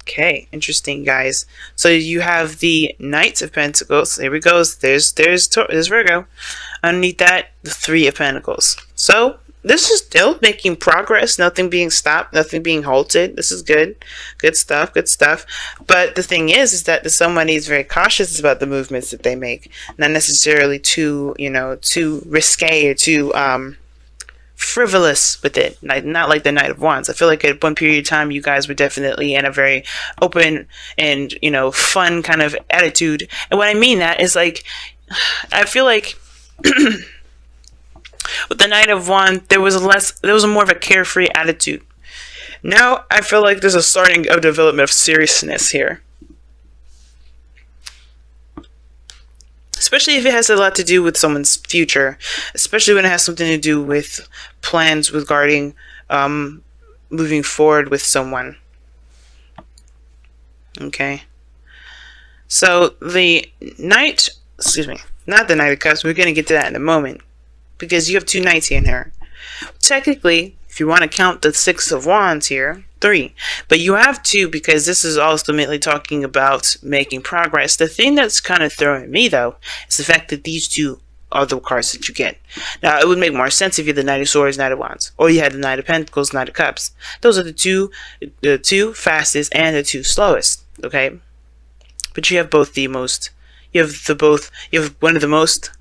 Okay, interesting, guys. So you have the Knight of Pentacles. There we go. There's Virgo. Underneath that, the Three of Pentacles. So this is still making progress. Nothing being stopped. Nothing being halted. This is good. Good stuff. Good stuff. But the thing is that somebody is very cautious about the movements that they make. Not necessarily too, too risque or too frivolous with it, not like the Knight of Wands. I feel like at one period of time you guys were definitely in a very open and fun kind of attitude. And what I mean that is like, I feel like with the Knight of Wands there was a more of a carefree attitude. Now I feel like there's a starting of development of seriousness here, especially if it has a lot to do with someone's future, especially when it has something to do with plans regarding moving forward with someone. Okay. So the Knight, not the Knight of Cups, we're going to get to that in a moment, because you have two Knights in here. Technically, if you want to count the Six of Wands here, 3. But you have 2 because this is ultimately talking about making progress. The thing that's kind of throwing me, though, is the fact that these 2 are the cards that you get. Now, it would make more sense if you had the Knight of Swords, Knight of Wands, or you had the Knight of Pentacles, Knight of Cups. Those are the two fastest and the 2 slowest, okay? But you have both the most, you have one of the most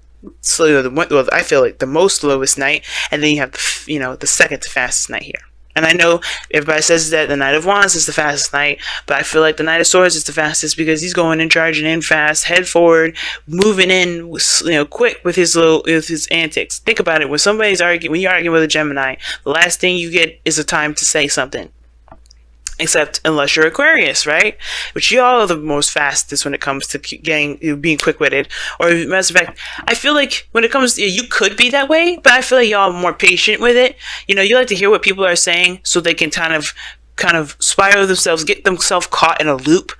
slow, well, I feel like the most slowest Knight, and then you have the second to fastest Knight here. And I know everybody says that the Knight of Wands is the fastest Knight, but I feel like the Knight of Swords is the fastest because he's going in, charging in fast, head forward, moving in, quick with his antics. Think about it. When somebody's arguing, when you're arguing with a Gemini, the last thing you get is a time to say something. Except unless you're Aquarius, right? Which y'all are the most fastest when it comes to being quick-witted. Or as a fact, I feel like when it comes to, you could be that way, but I feel like y'all are more patient with it. You like to hear what people are saying so they can kind of spiral themselves, get themselves caught in a loop,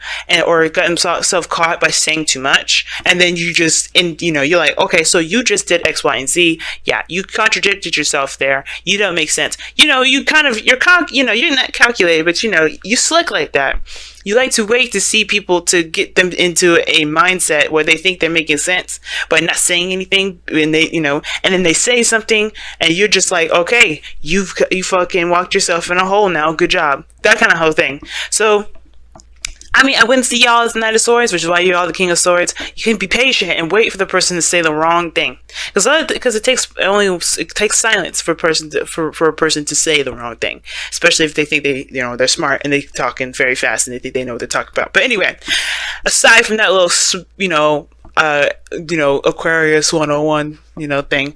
or get themselves caught by saying too much, and then you just, you're like, okay, so you just did X, Y, and Z. Yeah, you contradicted yourself there. You don't make sense. You're not calculated, but you slick like that. You like to wait to see people to get them into a mindset where they think they're making sense by not saying anything, and and then they say something, and you're just like, okay, you fucking walked yourself in a hole now. Good job. That kind of whole thing. So, I mean, I wouldn't see y'all as the Knight of Swords, which is why you're all the King of Swords. You can be patient and wait for the person to say the wrong thing, because it takes silence for a person to say the wrong thing, especially if they think they're smart and they talking very fast and they think they know what they're talking about. But anyway, aside from that little Aquarius 101 thing,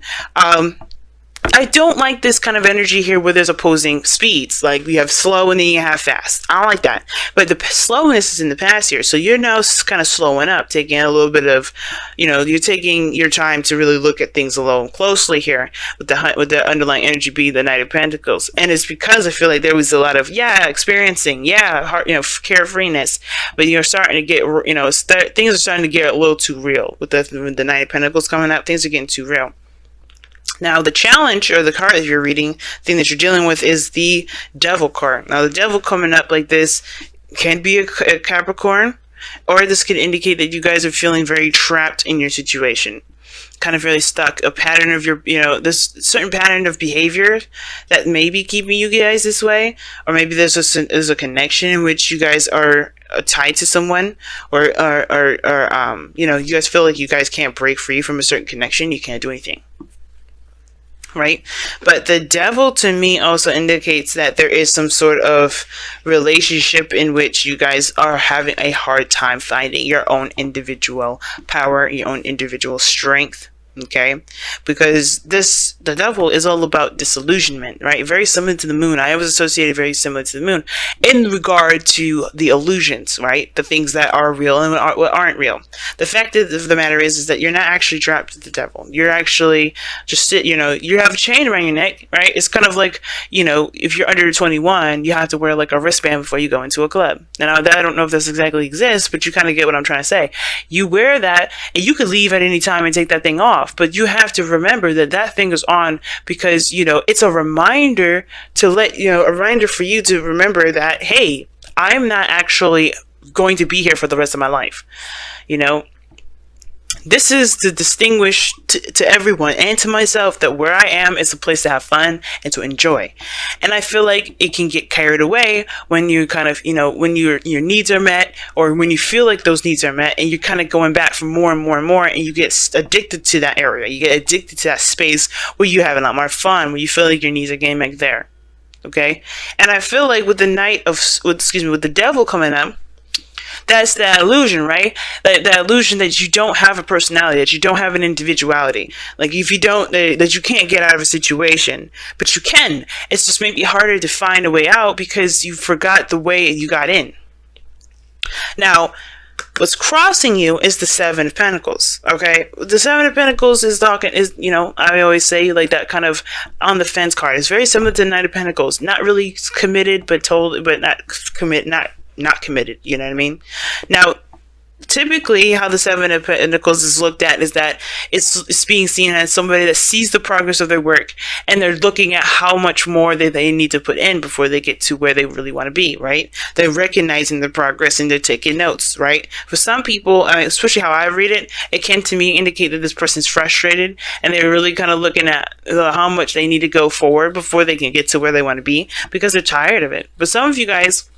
I don't like this kind of energy here where there's opposing speeds. Like, we have slow and then you have fast. I don't like that. But the slowness is in the past here. So you're now kind of slowing up, taking a little bit of, you're taking your time to really look at things a little closely here with the underlying energy being the Knight of Pentacles. And it's because I feel like there was a lot of, experiencing, carefreeness. But you're starting to get, things are starting to get a little too real. With the Knight of Pentacles coming up, things are getting too real. Now, the challenge, or the card that you're reading, thing that you're dealing with, is the Devil card. Now, the Devil coming up like this can be a Capricorn, or this could indicate that you guys are feeling very trapped in your situation. Kind of really stuck. A pattern of your, this certain pattern of behavior that may be keeping you guys this way. Or maybe there's a connection in which you guys are tied to someone, or you guys feel like you guys can't break free from a certain connection. You can't do anything. Right? But the Devil to me also indicates that there is some sort of relationship in which you guys are having a hard time finding your own individual power, your own individual strength. Okay, because the Devil is all about disillusionment, right? Very similar to the Moon. I always associated very similar to the Moon in regard to the illusions, right? The things that are real and what aren't real. The fact of the matter is that you're not actually trapped with the Devil. You're actually just, you have a chain around your neck, right? It's kind of like, if you're under 21, you have to wear like a wristband before you go into a club. Now, I don't know if this exactly exists, but you kind of get what I'm trying to say. You wear that, and you could leave at any time and take that thing off. But you have to remember that thing is on because, it's a reminder to a reminder for you to remember that, hey, I'm not actually going to be here for the rest of my life. You know, this is to distinguish to everyone and to myself that where I am is a place to have fun and to enjoy. And I feel like it can get carried away when you kind of, when your needs are met, or when you feel like those needs are met, and you're kind of going back for more and more and more, and you get addicted to that area. You get addicted to that space where you have a lot more fun, where you feel like your needs are getting met there. Okay? And I feel like with the devil coming up, that's that illusion, right? That illusion that you don't have a personality, that you don't have an individuality. Like if you don't, that you can't get out of a situation, but you can. It's just maybe harder to find a way out because you forgot the way you got in. Now, what's crossing you is the Seven of Pentacles. Okay, the Seven of Pentacles is I always say, like, that kind of on the fence card. It's very similar to the Knight of Pentacles. Not really committed, but not committed, you know what I mean? Now, typically how the Seven of Pentacles is looked at is that it's being seen as somebody that sees the progress of their work, and they're looking at how much more they need to put in before they get to where they really want to be, right? They're recognizing the progress and they're taking notes, right? For some people, especially how I read it, it can to me indicate that this person's frustrated, and they're really kind of looking at how much they need to go forward before they can get to where they want to be, because they're tired of it. But some of you guys,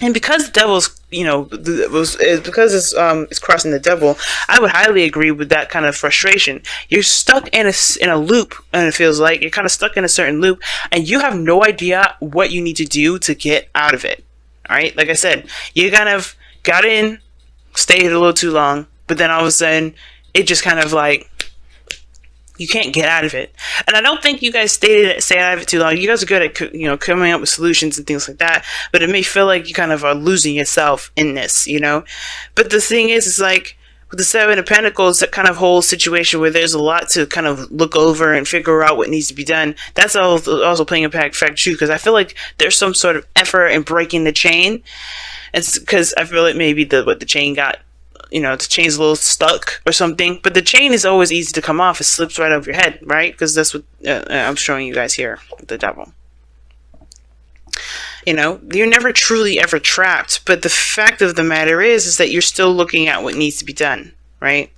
and because the devil's, because it's crossing the devil, I would highly agree with that kind of frustration. You're stuck in a loop, and it feels like you're kind of stuck in a certain loop, and you have no idea what you need to do to get out of it. All right, like I said, you kind of got in, stayed a little too long, but then all of a sudden, it just kind of like, you can't get out of it. And I don't think you guys stay out of it too long. You guys are good at, coming up with solutions and things like that. But it may feel like you kind of are losing yourself in this, But the thing is like, with the Seven of Pentacles, that kind of whole situation where there's a lot to kind of look over and figure out what needs to be done. That's also playing a factor too, because I feel like there's some sort of effort in breaking the chain. It's because I feel like maybe the chain got, the chain's a little stuck or something, but the chain is always easy to come off. It slips right over your head, right? Because that's what I'm showing you guys here with the devil. You're never truly ever trapped, but the fact of the matter is that you're still looking at what needs to be done, right?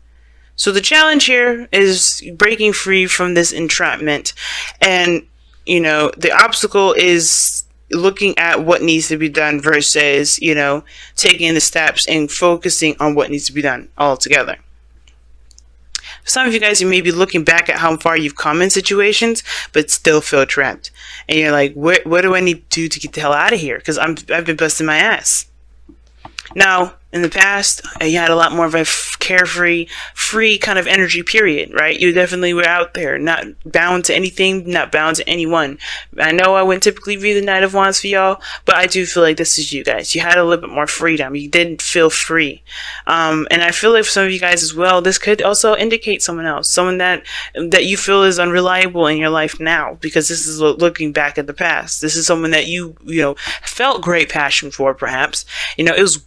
So the challenge here is breaking free from this entrapment, and the obstacle is looking at what needs to be done versus, taking the steps and focusing on what needs to be done altogether. Some of you guys, you may be looking back at how far you've come in situations, but still feel trapped. And you're like, what do I need to do to get the hell out of here? Because I've been busting my ass. Now, in the past, you had a lot more of a carefree, free kind of energy period, right? You definitely were out there, not bound to anything, not bound to anyone. I know I wouldn't typically read the Knight of Wands for y'all, but I do feel like this is you guys. You had a little bit more freedom. You didn't feel free. And I feel like for some of you guys as well, this could also indicate someone else, someone that you feel is unreliable in your life now, because this is looking back at the past. This is someone that you felt great passion for, perhaps. It was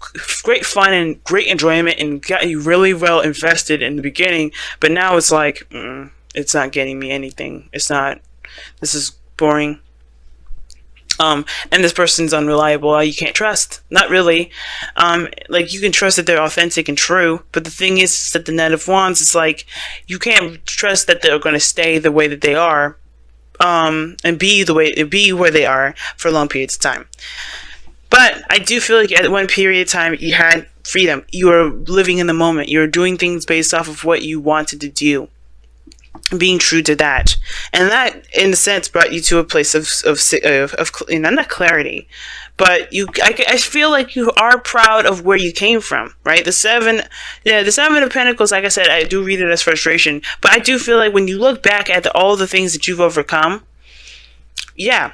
great fun and great enjoyment and got you really well invested in the beginning, but now it's like, it's not getting me anything. It's not, this is boring. And this person's unreliable. You can't trust. Not really. Like, you can trust that they're authentic and true, but the thing is that the Knight of Wands is like, you can't trust that they're going to stay the way that they are, and be where they are for long periods of time. But I do feel like at one period of time, you had freedom. You were living in the moment. You were doing things based off of what you wanted to do, being true to that. And that, in a sense, brought you to a place of not clarity, but I feel like you are proud of where you came from, right? The Seven of Pentacles, like I said, I do read it as frustration, but I do feel like when you look back at all the things that you've overcome, yeah,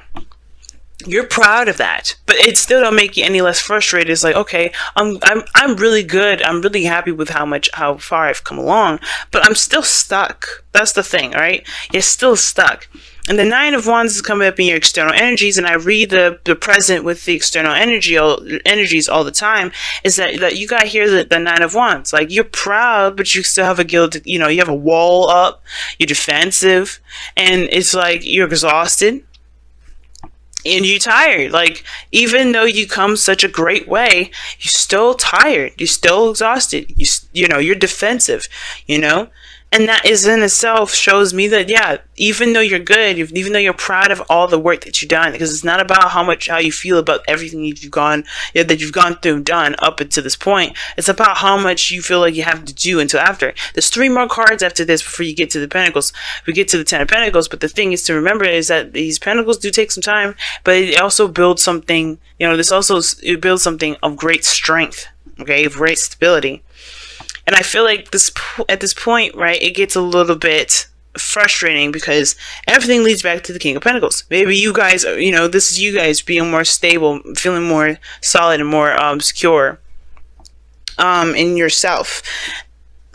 you're proud of that, but it still don't make you any less frustrated. It's like, okay, I'm really good. I'm really happy with how far I've come along, but I'm still stuck. That's the thing, right? You're still stuck. And the Nine of Wands is coming up in your external energies, and I read the present with the external energies all the time, is that you got here the Nine of Wands. Like, you're proud, but you still have a guilt, you have a wall up, you're defensive, and it's like you're exhausted. and you're tired. Like, even though you come such a great way, you're still tired. You're still exhausted. You're defensive, you know? And that is in itself shows me that, yeah, even though you're good, even though you're proud of all the work that you've done, because it's not about how you feel about everything that you've gone through and done up until this point. It's about how much you feel like you have to do until after. There's 3 more cards after this before you get to the Pentacles. We get to the 10 of Pentacles, but the thing is to remember is that these Pentacles do take some time, but it also builds something, it builds something of great strength, okay, of great stability. And I feel like at this point, right, it gets a little bit frustrating because everything leads back to the King of Pentacles. Maybe you guys, this is you guys being more stable, feeling more solid and more secure in yourself.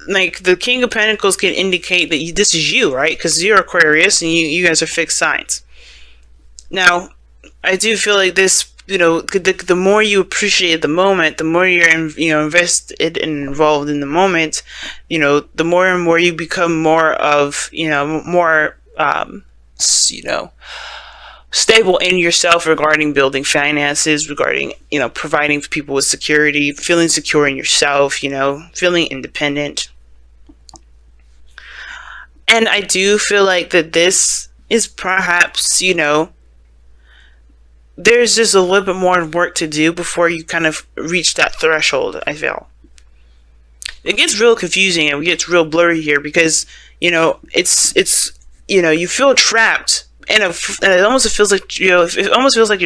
Like, the King of Pentacles can indicate that this is you, right? Because you're Aquarius and you guys are fixed signs. Now, I do feel like this, the more you appreciate the moment, the more you're invested and involved in the moment, the more and more you become more of, more stable in yourself regarding building finances, regarding, providing people with security, feeling secure in yourself, feeling independent. And I do feel like that this is perhaps, there's just a little bit more work to do before you kind of reach that threshold, I feel. It gets real confusing and it gets real blurry here because, it's you feel trapped and it almost feels like, you're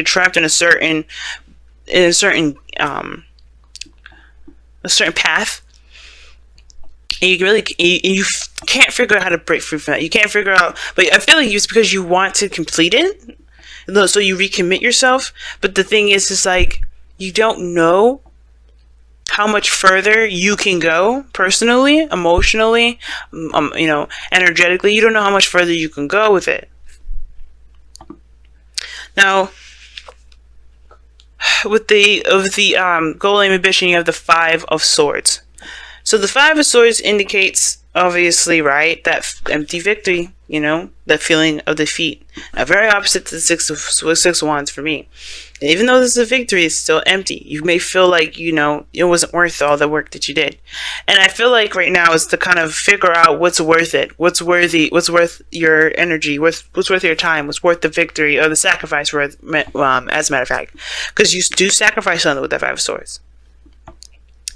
trapped in a certain path. And you can't figure out how to break free from that. You can't figure out, but I feel like it's because you want to complete it. So you recommit yourself, but the thing is, it's like you don't know how much further you can go personally, emotionally, energetically. You don't know how much further you can go with it. Now, with the goal, aim, ambition, you have the 5 of Swords. So the 5 of Swords indicates, obviously, right, that empty victory, that feeling of defeat. Now, very opposite to the 6 of Wands for me. And even though this is a victory, it's still empty. You may feel like, it wasn't worth all the work that you did. And I feel like right now is to kind of figure out what's worth it, what's worth your energy, what's worth your time, what's worth the victory or the sacrifice, as a matter of fact. Because you do sacrifice something with that 5 of Swords.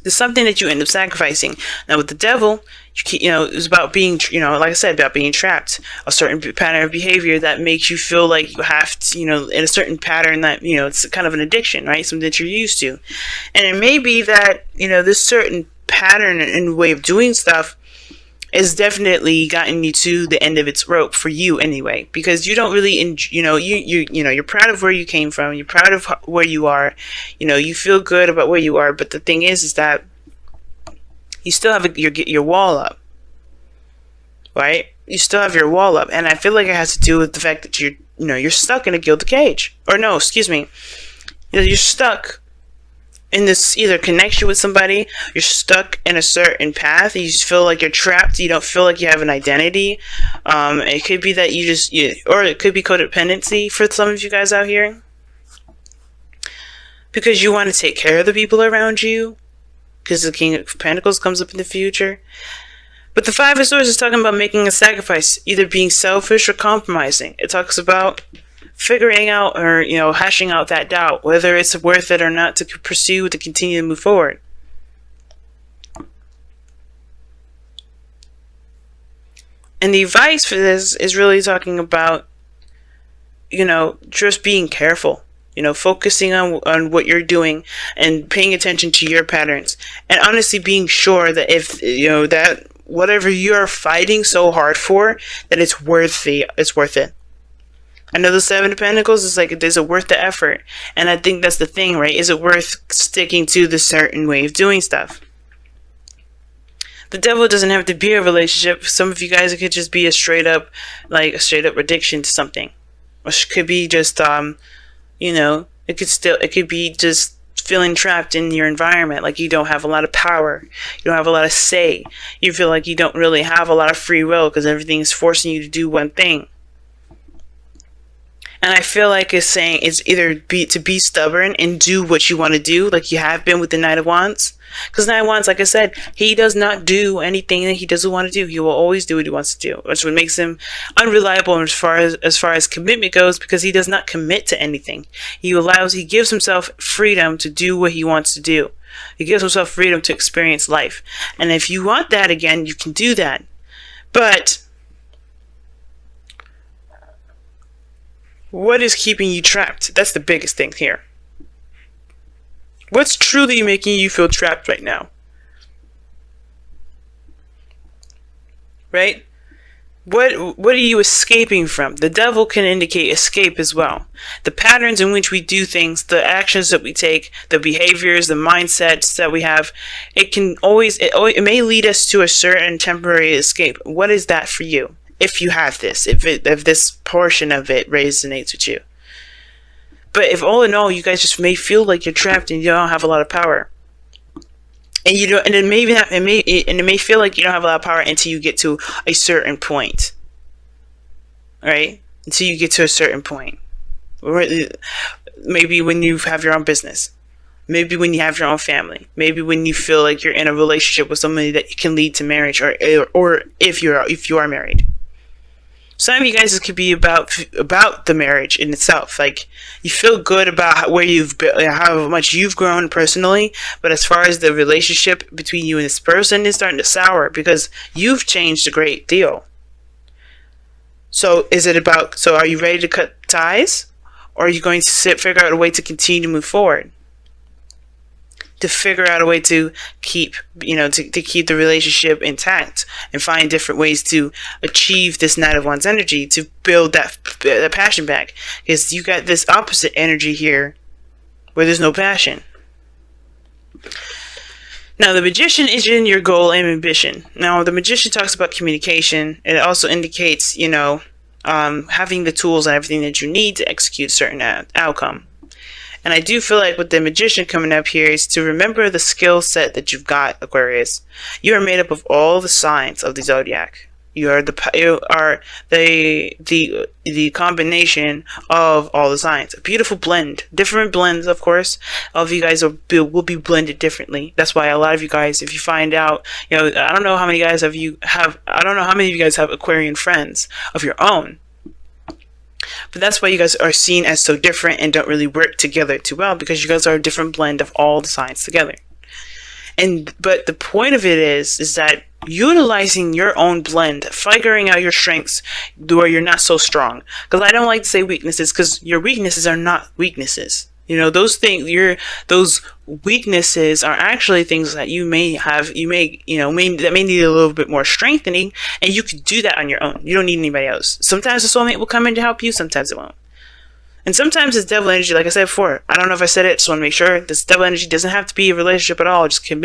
There's something that you end up sacrificing. Now with the Devil, it's about being, like I said, about being trapped. A certain pattern of behavior that makes you feel like you have to, in a certain pattern that, it's kind of an addiction, right? Something that you're used to. And it may be that, this certain pattern and way of doing stuff is definitely gotten you to the end of its rope for you anyway, because you don't really, you're proud of where you came from, you're proud of where you are, you feel good about where you are, but the thing is that you still have your wall up, right? You still have your wall up, and I feel like it has to do with the fact that you're stuck in a gilded cage, or no, excuse me, you're stuck in this either connection with somebody, you're stuck in a certain path, you just feel like you're trapped, you don't feel like you have an identity. It could be that or it could be codependency for some of you guys out here. Because you want to take care of the people around you, because the King of Pentacles comes up in the future. But the 5 of Swords is talking about making a sacrifice, either being selfish or compromising. It talks about figuring out or, hashing out that doubt, whether it's worth it or not to pursue, to continue to move forward. And the advice for this is really talking about, just being careful, focusing on what you're doing and paying attention to your patterns. And honestly being sure that if, that whatever you're fighting so hard for, that it's worth it. I know the 7 of Pentacles is like, is it worth the effort? And I think that's the thing, right? Is it worth sticking to the certain way of doing stuff? The Devil doesn't have to be a relationship. Some of you guys, it could just be a straight up addiction to something. Or it could be just, it could be just feeling trapped in your environment. Like you don't have a lot of power. You don't have a lot of say. You feel like you don't really have a lot of free will because everything is forcing you to do one thing. And I feel like it's saying it's either to be stubborn and do what you want to do, like you have been with the Knight of Wands. Because Knight of Wands, like I said, he does not do anything that he doesn't want to do. He will always do what he wants to do, which what makes him unreliable as far as commitment goes, because he does not commit to anything. He gives himself freedom to do what he wants to do. He gives himself freedom to experience life. And if you want that again, you can do that. But what is keeping you trapped? That's the biggest thing here. What's truly making you feel trapped right now? Right? What are you escaping from? The devil can indicate escape as well. The patterns in which we do things, the actions that we take, the behaviors, the mindsets that we have, it may lead us to a certain temporary escape. What is that for you? If you have this, if this portion of it resonates with you. But if all in all, you guys just may feel like you're trapped and you don't have a lot of power. And you don't, and it may feel like you don't have a lot of power until you get to a certain point, right? Until you get to a certain point, maybe when you have your own business, maybe when you have your own family, maybe when you feel like you're in a relationship with somebody that can lead to marriage, or if you are married. Some of you guys, this could be about the marriage in itself. Like, you feel good about where you've been, how much you've grown personally, but as far as the relationship between you and this person is starting to sour because you've changed a great deal. So are you ready to cut ties, or are you going to figure out a way to continue to move forward? To figure out a way to keep, to keep the relationship intact and find different ways to achieve this Knight of Wands energy, to build that passion back. Because you got this opposite energy here where there's no passion. Now, the Magician is in your goal and ambition. Now, the Magician talks about communication. It also indicates, having the tools and everything that you need to execute a certain outcome. And I do feel like with the Magician coming up here is to remember the skill set that you've got, Aquarius. You are made up of all the signs of the zodiac. You are the combination of all the signs. A beautiful blend. Different blends, of course. All of you guys will be blended differently. That's why a lot of you guys, if you find out, I don't know how many guys I don't know how many of you guys have Aquarian friends of your own. But that's why you guys are seen as so different and don't really work together too well, because you guys are a different blend of all the signs together. But the point of it is that utilizing your own blend, figuring out your strengths where you're not so strong. Because I don't like to say weaknesses, because your weaknesses are not weaknesses. Those weaknesses are actually things that you may have, that may need a little bit more strengthening, and you can do that on your own. You don't need anybody else. Sometimes the soulmate will come in to help you, sometimes it won't. And sometimes it's devil energy, like I said before. I don't know if I said it, just want to make sure. This devil energy doesn't have to be a relationship at all. It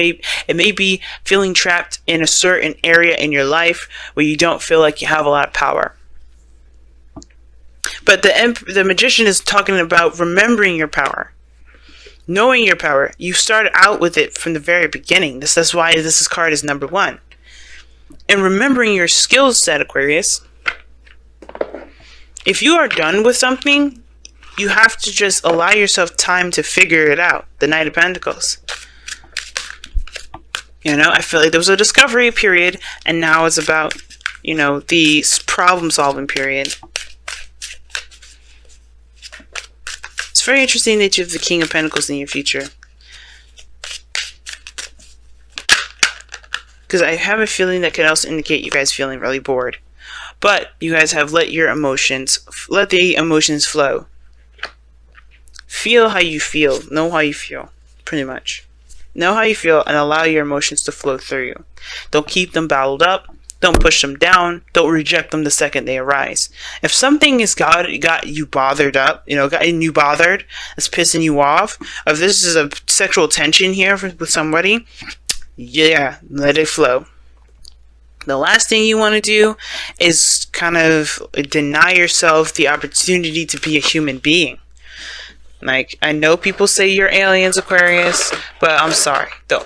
may be feeling trapped in a certain area in your life where you don't feel like you have a lot of power. But the Magician is talking about remembering your power, knowing your power. You started out with it from the very beginning. That's why this card is number 1. And remembering your skill set, Aquarius. If you are done with something, you have to just allow yourself time to figure it out. The Knight of Pentacles. I feel like there was a discovery period, and now it's about, the problem-solving period. It's very interesting that you have the King of Pentacles in your future. Because I have a feeling that could also indicate you guys feeling really bored. But you guys have let the emotions flow. Feel how you feel. Know how you feel. Pretty much. Know how you feel and allow your emotions to flow through you. Don't keep them bottled up. Don't push them down. Don't reject them the second they arise. If something has got you bothered up, gotten you bothered, it's pissing you off, if this is a sexual tension here with somebody, yeah, let it flow. The last thing you want to do is kind of deny yourself the opportunity to be a human being. Like, I know people say you're aliens, Aquarius, but I'm sorry. The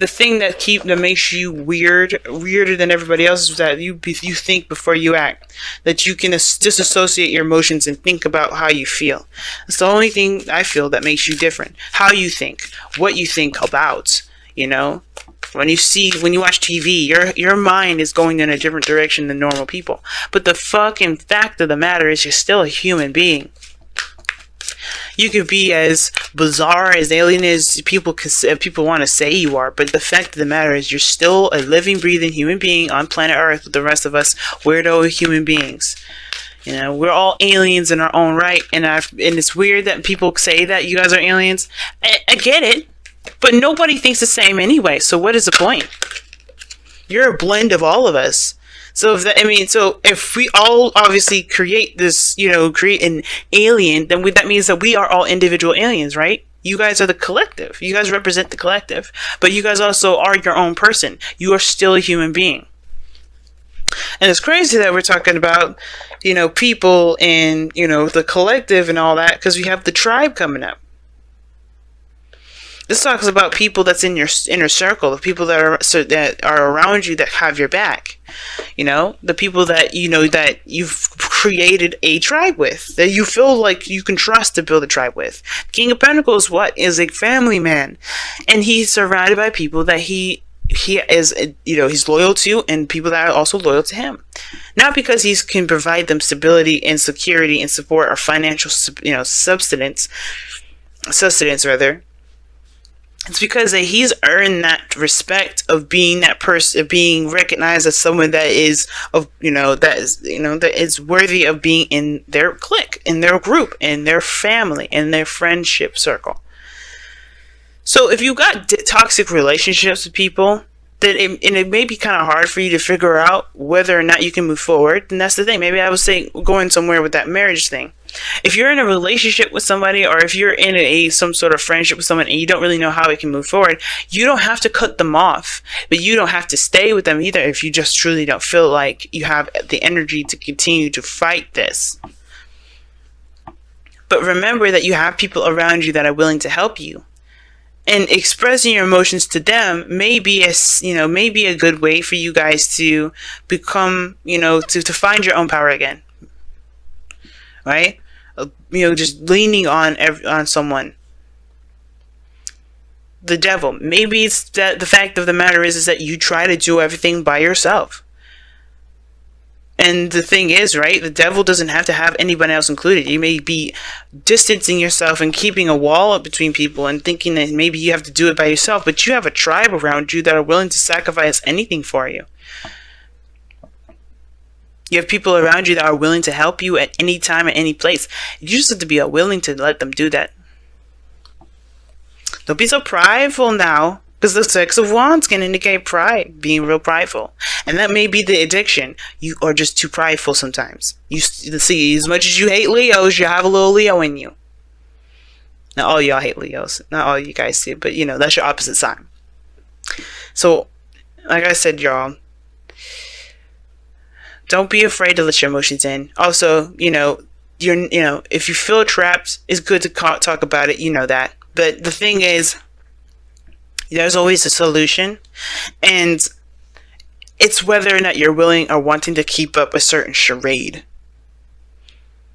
thing that makes you weirder than everybody else, is that you think before you act. That you can disassociate your emotions and think about how you feel. It's the only thing I feel that makes you different. How you think, what you think about, you know? When you watch TV, your mind is going in a different direction than normal people. But the fucking fact of the matter is, you're still a human being. You could be as bizarre, as alien as people want to say you are, but the fact of the matter is, you're still a living, breathing human being on planet Earth with the rest of us weirdo human beings. You know, we're all aliens in our own right, and it's weird that people say that you guys are aliens. I get it, but nobody thinks the same anyway. So what is the point? You're a blend of all of us. So if we all obviously create this, create an alien, then that means that we are all individual aliens, right? You guys are the collective. You guys represent the collective, but you guys also are your own person. You are still a human being. And it's crazy that we're talking about, people and, the collective and all that, because we have the tribe coming up. This talks about people that's in your inner circle, the people that are around you that have your back. The people that that you've created a tribe with, that you feel like you can trust to build a tribe with. King of Pentacles, is a family man, and he's surrounded by people that he is, he's loyal to, and people that are also loyal to him. Not because he can provide them stability and security and support, or financial, sustenance rather. It's because he's earned that respect of being that person, of being recognized as someone that is that is worthy of being in their clique, in their group, in their family, in their friendship circle. So if you've got toxic relationships with people, then it may be kind of hard for you to figure out whether or not you can move forward. And that's the thing. Maybe I was saying, going somewhere with that marriage thing. If you're in a relationship with somebody, or if you're in some sort of friendship with someone and you don't really know how it can move forward, you don't have to cut them off, but you don't have to stay with them either if you just truly don't feel like you have the energy to continue to fight this. But remember that you have people around you that are willing to help you. And expressing your emotions to them may be a good way for you guys to become, to find your own power again. Right? Just leaning on someone. The devil. Maybe it's that the fact of the matter is that you try to do everything by yourself. And the thing is, right, the devil doesn't have to have anybody else included. You may be distancing yourself and keeping a wall up between people and thinking that maybe you have to do it by yourself, but you have a tribe around you that are willing to sacrifice anything for you. You have people around you that are willing to help you at any time, at any place. You just have to be willing to let them do that. Don't be so prideful now, because the Six of Wands can indicate pride, being real prideful. And that may be the addiction. You are just too prideful sometimes. You see, as much as you hate Leos, you have a little Leo in you. Not all y'all hate Leos. Not all you guys do, but that's your opposite sign. So, like I said, y'all, don't be afraid to let your emotions in. Also, if you feel trapped, it's good to talk about it. You know that. But the thing is, there's always a solution, and it's whether or not you're willing or wanting to keep up a certain charade.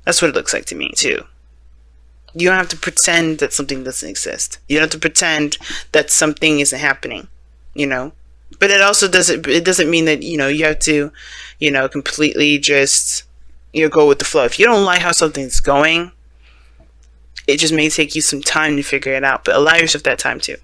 That's what it looks like to me too. You don't have to pretend that something doesn't exist. You don't have to pretend that something isn't happening. But it also doesn't mean that you have to completely just go with the flow. If you don't like how something's going, it just may take you some time to figure it out, but allow yourself that time too.